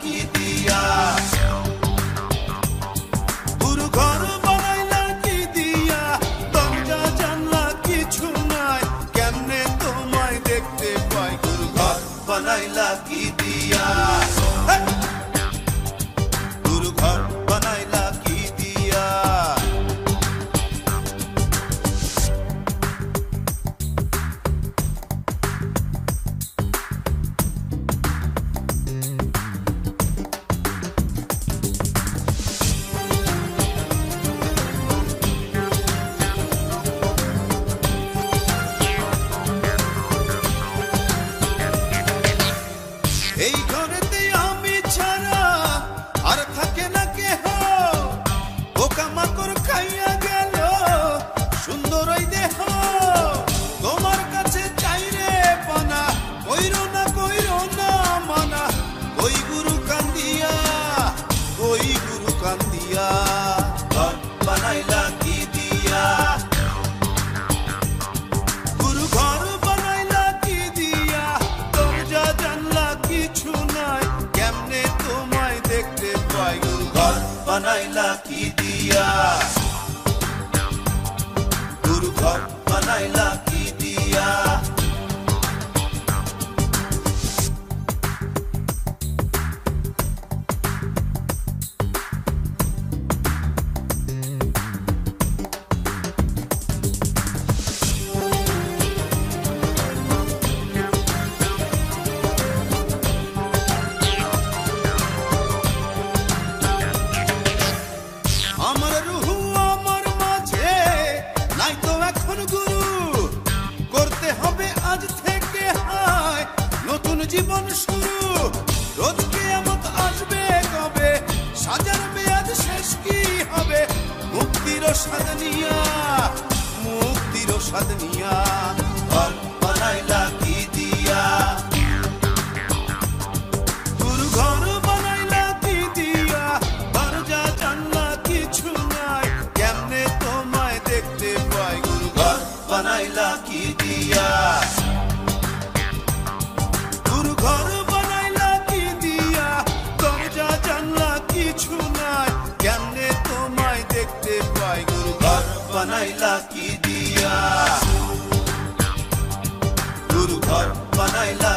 কি দিয়া, গুরু ঘর বানাইলা কি দিয়া, দরজা জানলা কিছু নাই, কেমনে তোমায় দেখতে পাই, গুরু ঘর বানাইলা কি দিয়া, গুরু ঘর বানাইলা কি দিয়া। এই ঘরেতে আমি ছাড়া আর থাকে না কেহ, পোকামাকড় খাইয়া গেল সুন্দর ওই দেহ, তোমার কাছে চাই রে পানা, কইরো না মানা, ওই গুরু কান্দিয়া, ওই গুরু কান্দিয়া, ঘর বানাইলা কি দিয়া, গুরু ঘর বানাইলা কি দিয়া, দরজা জানলা কিছু নাই, কেমনে তোমায় দেখতে পাই, গুরু ঘর বানাইলা কি দিয়া, গুরু ঘর বানাইলা কি দিয়া। আমার রুহু আমার মাঝে নাই তো এখন গুরু, করতে হবে আজ থেকে হায় নতুন জীবন শুরু, রোজ কিয়ামত আসবে কবে, সাজার মেয়াদ শেষ কি হবে, মুক্তির স্বাদ নিয়া, মুক্তির স্বাদ নিয়া, ঘর বানাইলা কি দিয়া, গুরু ঘর বানাইলা কি দিয়া, দরজা জানলা কিছু নাই, কেমনে তোমায় দেখতে পাই, গুরু ঘর বানাইলা কি দিয়া, গুরু ঘর বানাইলা কি দিয়া, দরজা জানলা কিছু নাই, কেমনে তোমায় দেখতে পাই, গুরু ঘর বানাইলা কি দিয়া, গুরু ঘর বানাইলা।